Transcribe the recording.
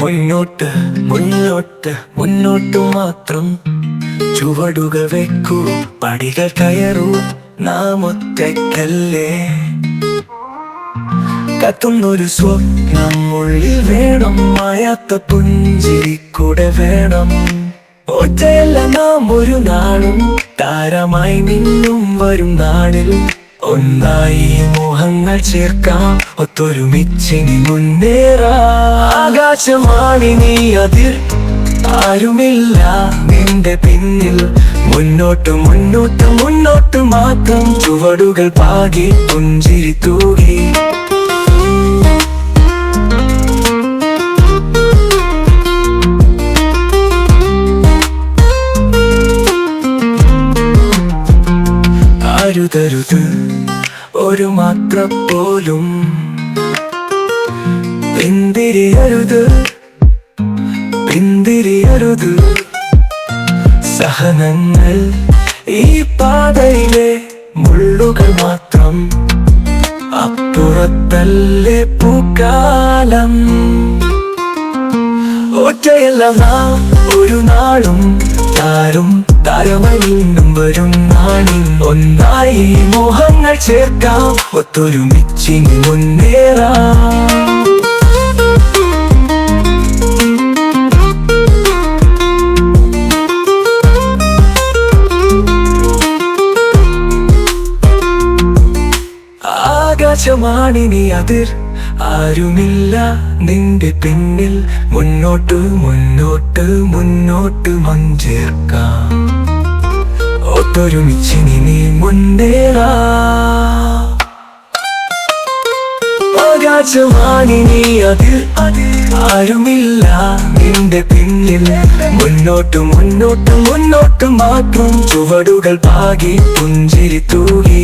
മുന്നോട്ട് മുന്നോട്ട് മുന്നോട്ട് മാത്രം ചുവടുകൾ വെക്കൂ, പടികൾ കയറൂ, നാം ഒറ്റയ്ക്കല്ലേ. കത്തുന്നൊരു സ്വപ്നം ഉള്ളിൽ വേണം, മായാത്ത പുഞ്ചിരി കൂടെ വേണം. ഒറ്റയല്ല നാം ഒരു നാളും, താരമായി മിന്നും വരും നാളിൽ. ഒന്നായി മോഹങ്ങൾ ചേർക്കാം, ഒത്തൊരുമിച്ചിനി മുന്നേറാം. ആകാശമാണിനി അതിർ, ആരുമില്ല നിന്റെ പിന്നിൽ. മുന്നോട്ട് മുന്നോട്ട് മുന്നോട്ട് മാത്രം ചുവടുകൾ പാകി, പുഞ്ചിരി തൂകി. അരുതരുത് ഒരു മാത്ര പോലും, പിന്തിരിയരുത് പിന്തിരിയരുത്. സഹനങ്ങൾ ഈ പാതയിലെ മുള്ളുകൾ മാത്രം, അപ്പുറത്തല്ലേ പൂക്കാലം. ഒറ്റയല്ല നാം ഒരു നാളും, താരമായി വീണ്ടും വരും നാളിൽ. ഒന്നായി മോഹങ്ങൾ ചേർക്കാം, ഒത്തൊരുമിച്ചിനി മുന്നേറാം. ആകാശമാണിനി അതിർ, ആരുമില്ല നിന്റെ പിന്നിൽ. മുന്നോട്ട് മുന്നോട്ട് മുന്നോട്ട് മഞ്ചേർക്കാം, ഒത്തൊരുമിച്ചിനി നീ മുന്നേറാം. ആകാശമാണിനി അതിർ, ആരുമില്ല നിന്റെ പിന്നിൽ. മുന്നോട്ട് മുന്നോട്ട് മുന്നോട്ട് മാത്രം ചുവടുകൾ പാകി, പുഞ്ചിരി തൂകി.